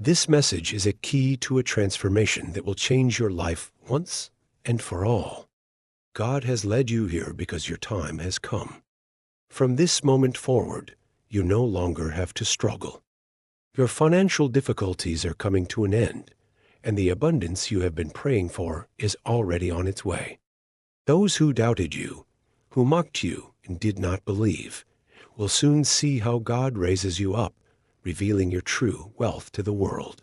This message is a key to a transformation that will change your life once and for all. God has led you here because your time has come. From this moment forward, you no longer have to struggle. Your financial difficulties are coming to an end, and the abundance you have been praying for is already on its way. Those who doubted you, who mocked you and did not believe, will soon see how God raises you up, revealing your true wealth to the world.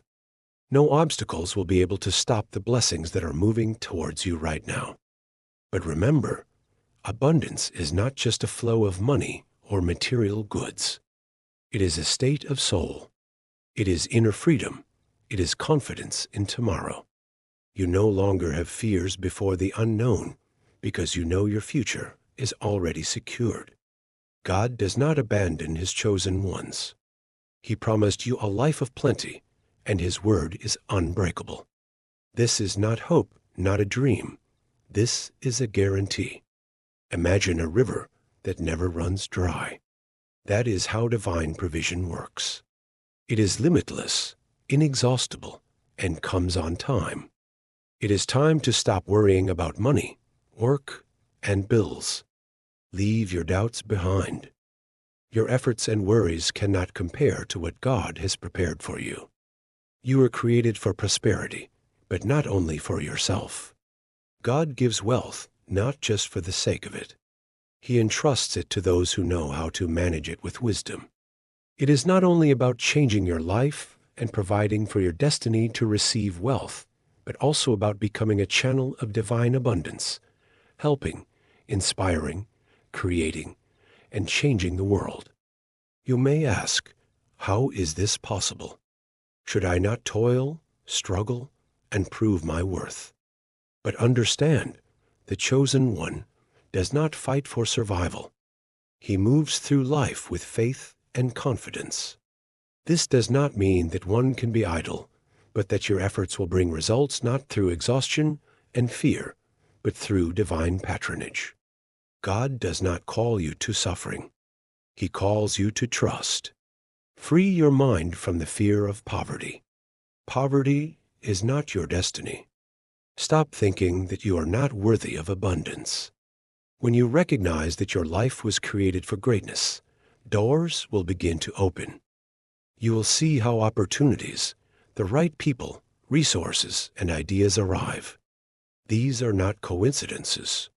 No obstacles will be able to stop the blessings that are moving towards you right now. But remember, abundance is not just a flow of money or material goods. It is a state of soul. It is inner freedom. It is confidence in tomorrow. You no longer have fears before the unknown because you know your future is already secured. God does not abandon his chosen ones. He promised you a life of plenty, and his word is unbreakable. This is not hope, not a dream. This is a guarantee. Imagine a river that never runs dry. That is how divine provision works. It is limitless, inexhaustible, and comes on time. It is time to stop worrying about money, work, and bills. Leave your doubts behind. Your efforts and worries cannot compare to what God has prepared for you. You were created for prosperity, but not only for yourself. God gives wealth not just for the sake of it. He entrusts it to those who know how to manage it with wisdom. It is not only about changing your life and providing for your destiny to receive wealth, but also about becoming a channel of divine abundance, helping, inspiring, creating, and changing the world. You may ask, how is this possible? Should I not toil, struggle, and prove my worth? But understand, the chosen one does not fight for survival. He moves through life with faith and confidence. This does not mean that one can be idle, but that your efforts will bring results not through exhaustion and fear, but through divine patronage. God does not call you to suffering. He calls you to trust. Free your mind from the fear of poverty. Poverty is not your destiny. Stop thinking that you are not worthy of abundance. When you recognize that your life was created for greatness, doors will begin to open. You will see how opportunities, the right people, resources, and ideas arrive. These are not coincidences.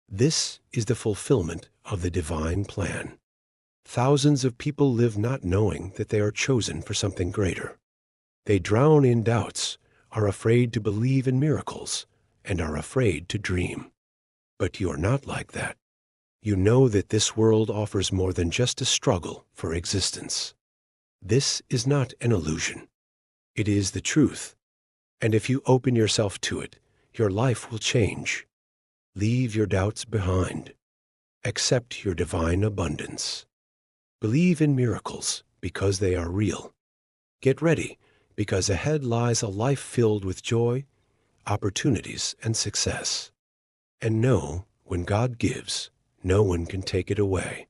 This is the fulfillment of the divine plan. Thousands of people live not knowing that they are chosen for something greater. They drown in doubts, are afraid to believe in miracles, and are afraid to dream. But you are not like that. You know that this world offers more than just a struggle for existence. This is not an illusion. It is the truth. And if you open yourself to it, your life will change. Leave your doubts behind. Accept your divine abundance. Believe in miracles because they are real. Get ready because ahead lies a life filled with joy, opportunities, and success. And know, when God gives, no one can take it away.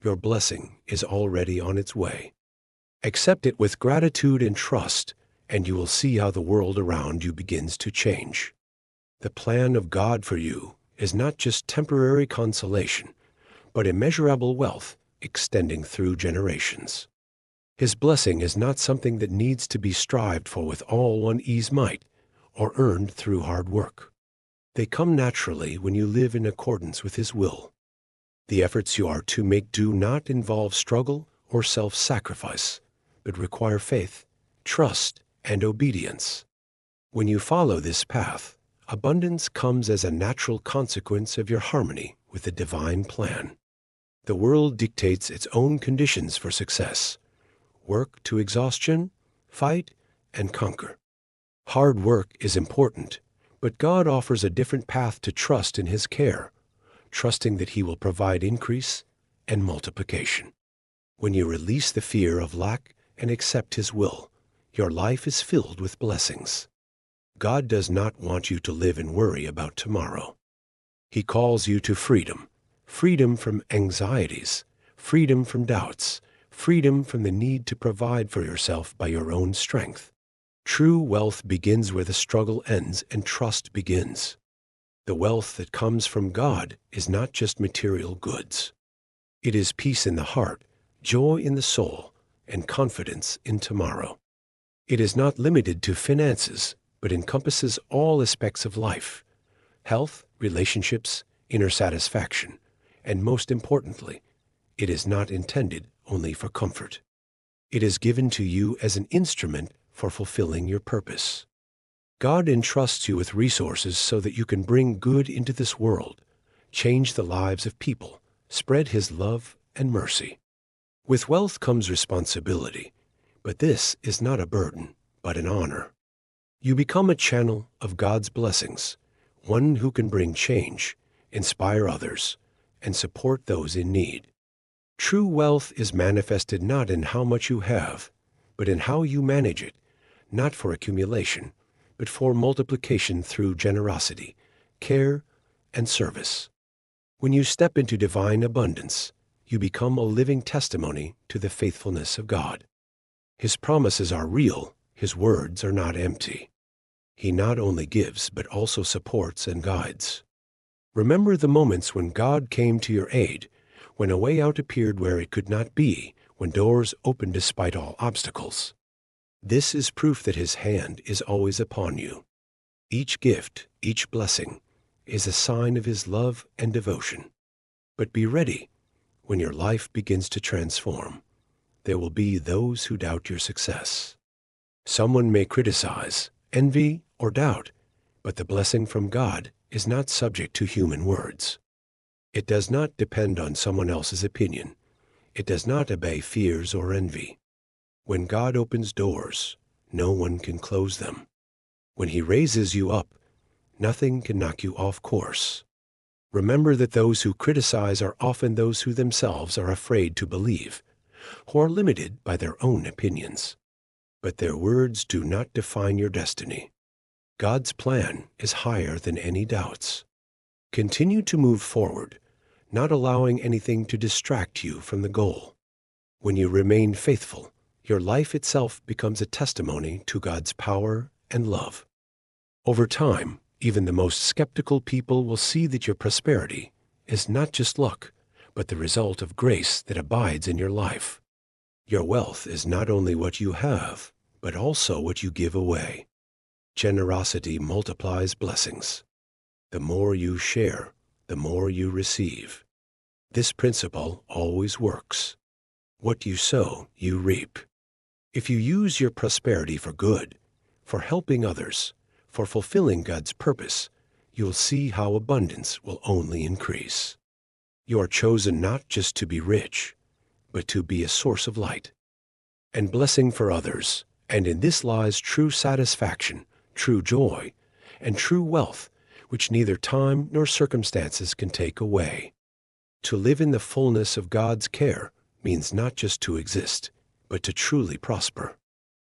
Your blessing is already on its way. Accept it with gratitude and trust, and you will see how the world around you begins to change. The plan of God for you is not just temporary consolation, but immeasurable wealth extending through generations. His blessing is not something that needs to be strived for with all one's might or earned through hard work. They come naturally when you live in accordance with His will. The efforts you are to make do not involve struggle or self-sacrifice, but require faith, trust, and obedience. When you follow this path, abundance comes as a natural consequence of your harmony with the divine plan. The world dictates its own conditions for success. Work to exhaustion, fight, and conquer. Hard work is important, but God offers a different path to trust in His care, trusting that He will provide increase and multiplication. When you release the fear of lack and accept His will, your life is filled with blessings. God does not want you to live in worry about tomorrow. He calls you to freedom, freedom from anxieties, freedom from doubts, freedom from the need to provide for yourself by your own strength. True wealth begins where the struggle ends and trust begins. The wealth that comes from God is not just material goods. It is peace in the heart, joy in the soul, and confidence in tomorrow. It is not limited to finances, but encompasses all aspects of life: health, relationships, inner satisfaction, and most importantly, it is not intended only for comfort. It is given to you as an instrument for fulfilling your purpose. God entrusts you with resources so that you can bring good into this world, change the lives of people, spread His love and mercy. With wealth comes responsibility, but this is not a burden, but an honor. You become a channel of God's blessings, one who can bring change, inspire others, and support those in need. True wealth is manifested not in how much you have, but in how you manage it, not for accumulation, but for multiplication through generosity, care, and service. When you step into divine abundance, you become a living testimony to the faithfulness of God. His promises are real, His words are not empty. He not only gives, but also supports and guides. Remember the moments when God came to your aid, when a way out appeared where it could not be, when doors opened despite all obstacles. This is proof that His hand is always upon you. Each gift, each blessing, is a sign of His love and devotion. But be ready. When your life begins to transform, there will be those who doubt your success. Someone may criticize, envy, or doubt, but the blessing from God is not subject to human words. It does not depend on someone else's opinion. It does not obey fears or envy. When God opens doors, no one can close them. When He raises you up, nothing can knock you off course. Remember that those who criticize are often those who themselves are afraid to believe, who are limited by their own opinions. But their words do not define your destiny. God's plan is higher than any doubts. Continue to move forward, not allowing anything to distract you from the goal. When you remain faithful, your life itself becomes a testimony to God's power and love. Over time, even the most skeptical people will see that your prosperity is not just luck, but the result of grace that abides in your life. Your wealth is not only what you have, but also what you give away. Generosity multiplies blessings. The more you share, the more you receive. This principle always works. What you sow, you reap. If you use your prosperity for good, for helping others, for fulfilling God's purpose, you'll see how abundance will only increase. You are chosen not just to be rich, but to be a source of light and blessing for others, and in this lies true satisfaction, true joy, and true wealth, which neither time nor circumstances can take away. To live in the fullness of God's care means not just to exist, but to truly prosper.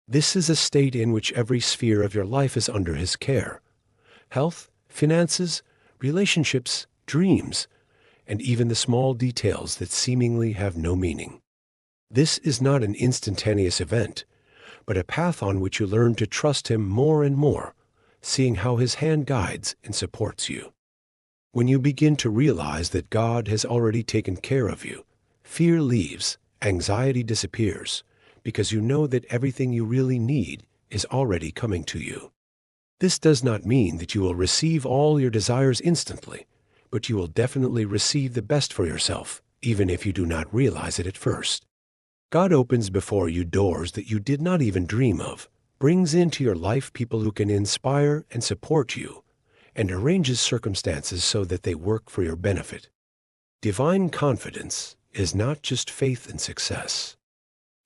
This is a state in which every sphere of your life is under His care: health, finances, relationships, dreams, and even the small details that seemingly have no meaning. This is not an instantaneous event, but a path on which you learn to trust Him more and more, seeing how His hand guides and supports you. When you begin to realize that God has already taken care of you, fear leaves, anxiety disappears, because you know that everything you really need is already coming to you. This does not mean that you will receive all your desires instantly, but you will definitely receive the best for yourself, even if you do not realize it at first. God opens before you doors that you did not even dream of, brings into your life people who can inspire and support you, and arranges circumstances so that they work for your benefit. Divine confidence is not just faith in success.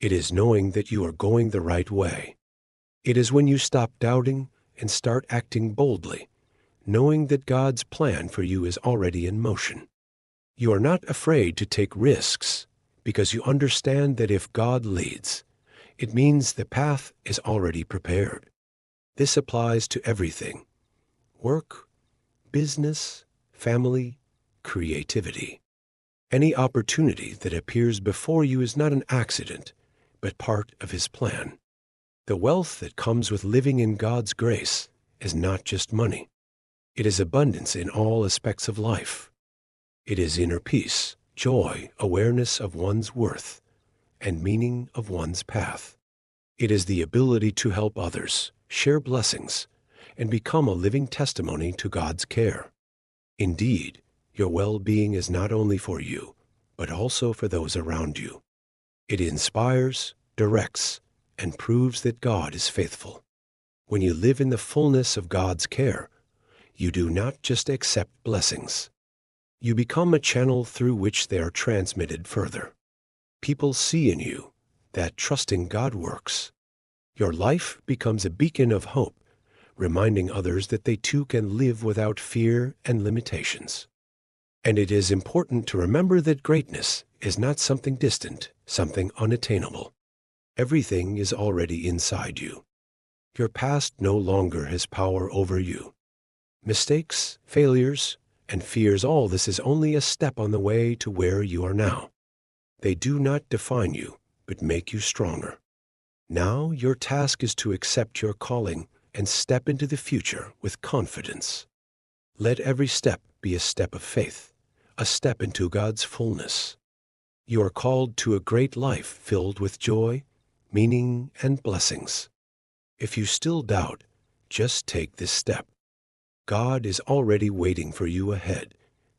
It is knowing that you are going the right way. It is when you stop doubting and start acting boldly, knowing that God's plan for you is already in motion. You are not afraid to take risks because you understand that if God leads, it means the path is already prepared. This applies to everything: work, business, family, creativity. Any opportunity that appears before you is not an accident, but part of His plan. The wealth that comes with living in God's grace is not just money. It is abundance in all aspects of life. It is inner peace, joy, awareness of one's worth, and meaning of one's path. It is the ability to help others, share blessings, and become a living testimony to God's care. Indeed, your well-being is not only for you, but also for those around you. It inspires, directs, and proves that God is faithful. When you live in the fullness of God's care, you do not just accept blessings. You become a channel through which they are transmitted further. People see in you that trusting God works. Your life becomes a beacon of hope, reminding others that they too can live without fear and limitations. And it is important to remember that greatness is not something distant, something unattainable. Everything is already inside you. Your past no longer has power over you. Mistakes, failures, and fears, all this is only a step on the way to where you are now. They do not define you, but make you stronger. Now your task is to accept your calling and step into the future with confidence. Let every step be a step of faith, a step into God's fullness. You are called to a great life filled with joy, meaning, and blessings. If you still doubt, just take this step. God is already waiting for you ahead,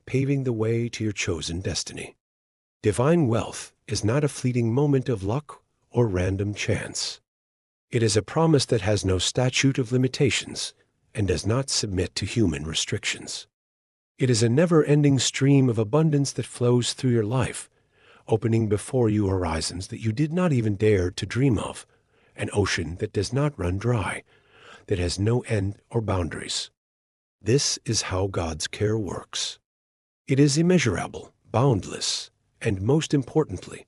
paving the way to your chosen destiny. Divine wealth is not a fleeting moment of luck or random chance. It is a promise that has no statute of limitations and does not submit to human restrictions. It is a never-ending stream of abundance that flows through your life, opening before you horizons that you did not even dare to dream of, an ocean that does not run dry, that has no end or boundaries. This is how God's care works. It is immeasurable, boundless, and most importantly,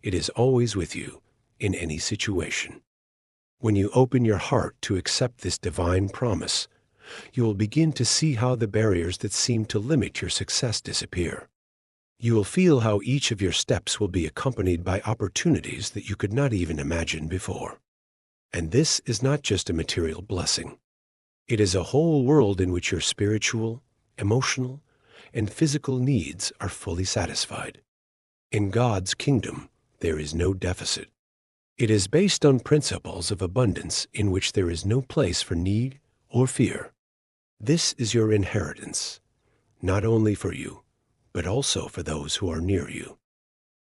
it is always with you in any situation. When you open your heart to accept this divine promise, you will begin to see how the barriers that seem to limit your success disappear. You will feel how each of your steps will be accompanied by opportunities that you could not even imagine before. And this is not just a material blessing. It is a whole world in which your spiritual, emotional, and physical needs are fully satisfied. In God's kingdom, there is no deficit. It is based on principles of abundance in which there is no place for need or fear. This is your inheritance, not only for you, but also for those who are near you.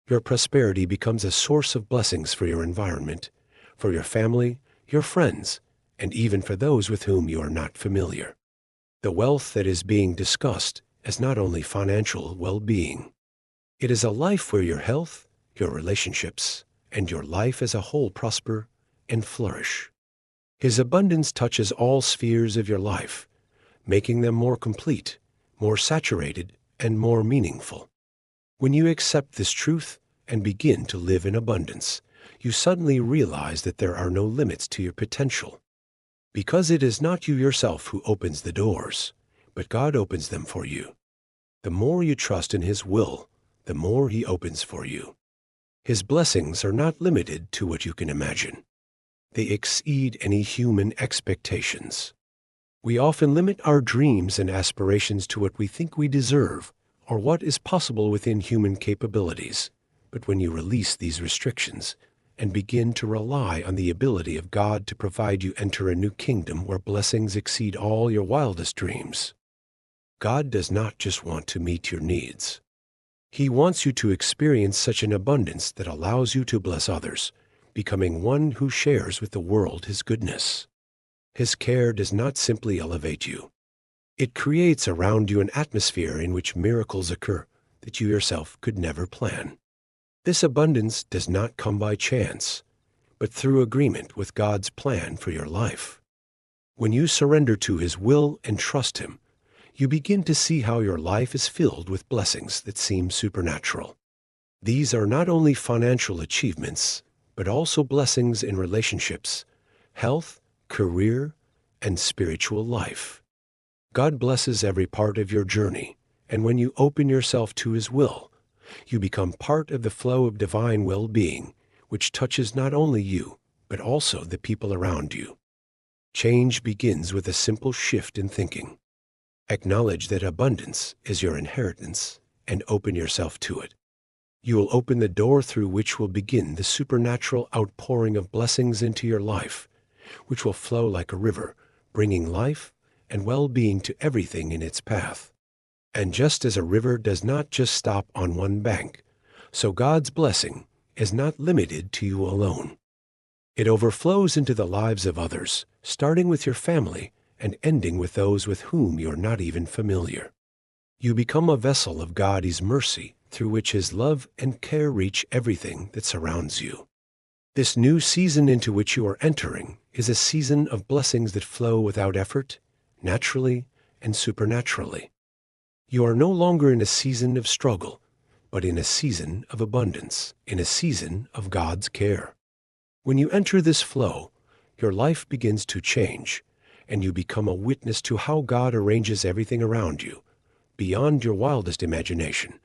Your prosperity becomes a source of blessings for your environment, for your family, your friends, and even for those with whom you are not familiar. The wealth that is being discussed is not only financial well-being. It is a life where your health, your relationships, and your life as a whole prosper and flourish. His abundance touches all spheres of your life, making them more complete, more saturated, and more meaningful. When you accept this truth and begin to live in abundance, you suddenly realize that there are no limits to your potential. Because it is not you yourself who opens the doors, but God opens them for you. The more you trust in His will, the more He opens for you. His blessings are not limited to what you can imagine. They exceed any human expectations. We often limit our dreams and aspirations to what we think we deserve or what is possible within human capabilities. But when you release these restrictions and begin to rely on the ability of God to provide, you enter a new kingdom where blessings exceed all your wildest dreams. God does not just want to meet your needs. He wants you to experience such an abundance that allows you to bless others, becoming one who shares with the world His goodness. His care does not simply elevate you. It creates around you an atmosphere in which miracles occur that you yourself could never plan. This abundance does not come by chance, but through agreement with God's plan for your life. When you surrender to His will and trust Him, you begin to see how your life is filled with blessings that seem supernatural. These are not only financial achievements, but also blessings in relationships, health, career, and spiritual life. God blesses every part of your journey, and when you open yourself to His will, You become part of the flow of divine well-being, which touches not only you, but also the people around you. Change begins with a simple shift in thinking. Acknowledge that abundance is your inheritance and open yourself to it. You will open the door through which will begin the supernatural outpouring of blessings into your life, which will flow like a river, bringing life and well-being to everything in its path. And just as a river does not just stop on one bank, so God's blessing is not limited to you alone. It overflows into the lives of others, starting with your family and ending with those with whom you are not even familiar. You become a vessel of God's mercy through which His love and care reach everything that surrounds you. This new season into which you are entering is a season of blessings that flow without effort, naturally and supernaturally. You are no longer in a season of struggle, but in a season of abundance, in a season of God's care. When you enter this flow, your life begins to change, and you become a witness to how God arranges everything around you, beyond your wildest imagination,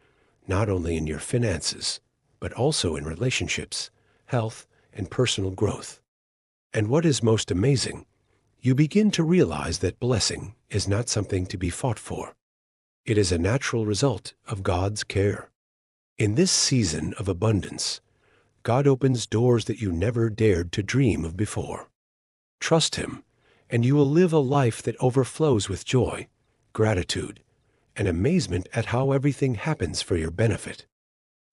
not only in your finances, but also in relationships, health, and personal growth. And what is most amazing, you begin to realize that blessing is not something to be fought for. It is a natural result of God's care. In this season of abundance, God opens doors that you never dared to dream of before. Trust Him, and you will live a life that overflows with joy, gratitude, and amazement at how everything happens for your benefit.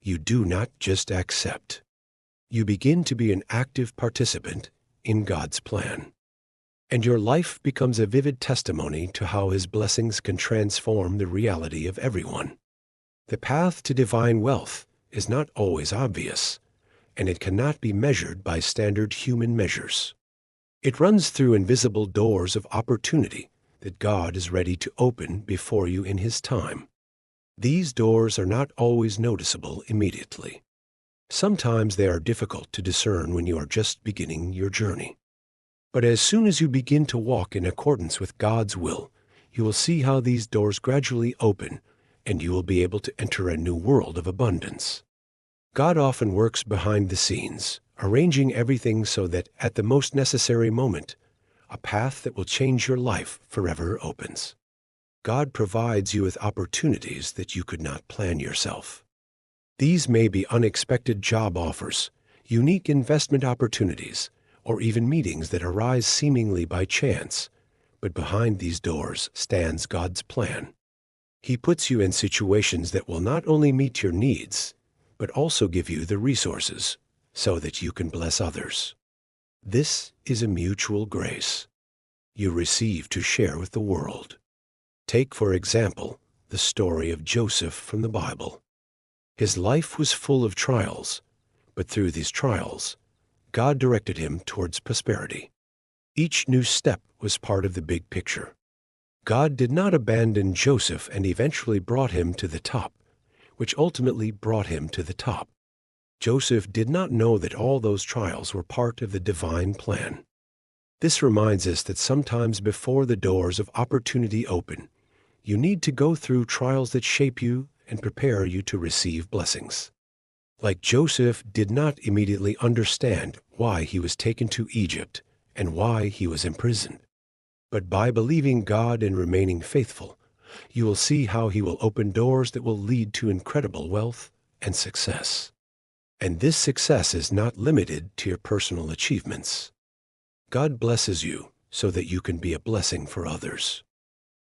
You do not just accept. You begin to be an active participant in God's plan. And your life becomes a vivid testimony to how His blessings can transform the reality of everyone. The path to divine wealth is not always obvious, and it cannot be measured by standard human measures. It runs through invisible doors of opportunity that God is ready to open before you in His time. These doors are not always noticeable immediately. Sometimes they are difficult to discern when you are just beginning your journey. But as soon as you begin to walk in accordance with God's will, you will see how these doors gradually open, and you will be able to enter a new world of abundance. God often works behind the scenes, arranging everything so that at the most necessary moment, a path that will change your life forever opens. God provides you with opportunities that you could not plan yourself. These may be unexpected job offers, unique investment opportunities, or even meetings that arise seemingly by chance, but behind these doors stands God's plan. He puts you in situations that will not only meet your needs, but also give you the resources so that you can bless others. This is a mutual grace you receive to share with the world. Take, for example, the story of Joseph from the Bible. His life was full of trials, but through these trials, God directed him towards prosperity. Each new step was part of the big picture. God did not abandon Joseph and eventually brought him to the top, which ultimately brought him to the top. Joseph did not know that all those trials were part of the divine plan. This reminds us that sometimes before the doors of opportunity open, you need to go through trials that shape you and prepare you to receive blessings. Like Joseph did not immediately understand why he was taken to Egypt and why he was imprisoned. But by believing God and remaining faithful, you will see how He will open doors that will lead to incredible wealth and success. And this success is not limited to your personal achievements. God blesses you so that you can be a blessing for others.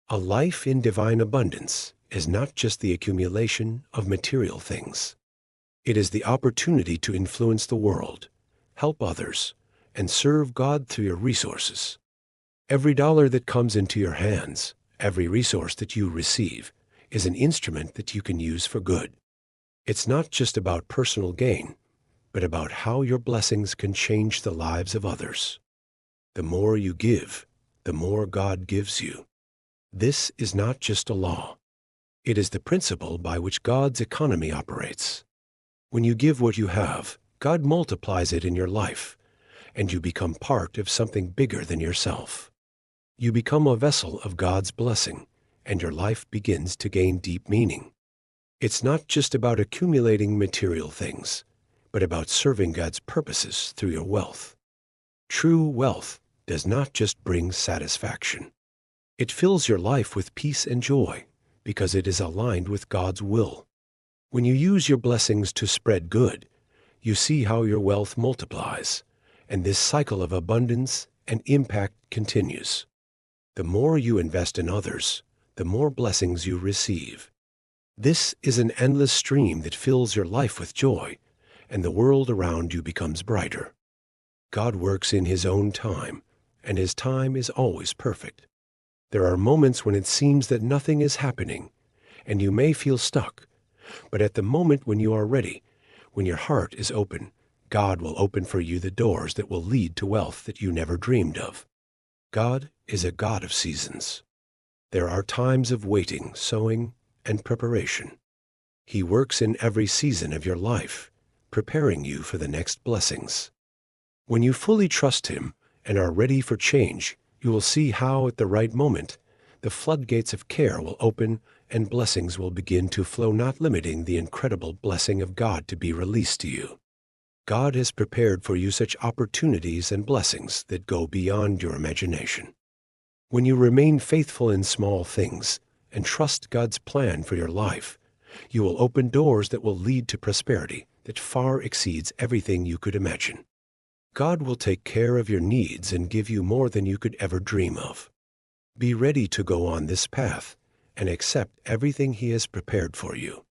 A life in divine abundance is not just the accumulation of material things. It is the opportunity to influence the world, help others, and serve God through your resources. Every dollar that comes into your hands, every resource that you receive, is an instrument that you can use for good. It's not just about personal gain, but about how your blessings can change the lives of others. The more you give, the more God gives you. This is not just a law. It is the principle by which God's economy operates. When you give what you have, God multiplies it in your life, and you become part of something bigger than yourself. You become a vessel of God's blessing, and your life begins to gain deep meaning. It's not just about accumulating material things, but about serving God's purposes through your wealth. True wealth does not just bring satisfaction. It fills your life with peace and joy because it is aligned with God's will. When you use your blessings to spread good, you see how your wealth multiplies, and this cycle of abundance and impact continues. The more you invest in others, the more blessings you receive. This is an endless stream that fills your life with joy, and the world around you becomes brighter. God works in His own time, and His time is always perfect. There are moments when it seems that nothing is happening, and you may feel stuck. But at the moment when you are ready, when your heart is open, God will open for you the doors that will lead to wealth that you never dreamed of. God is a God of seasons. There are times of waiting, sowing, and preparation. He works in every season of your life, preparing you for the next blessings. When you fully trust Him and are ready for change, you will see how at the right moment, the floodgates of care will open and blessings will begin to flow, not limiting the incredible blessing of God to be released to you. God has prepared for you such opportunities and blessings that go beyond your imagination. When you remain faithful in small things and trust God's plan for your life, you will open doors that will lead to prosperity that far exceeds everything you could imagine. God will take care of your needs and give you more than you could ever dream of. Be ready to go on this path and accept everything He has prepared for you.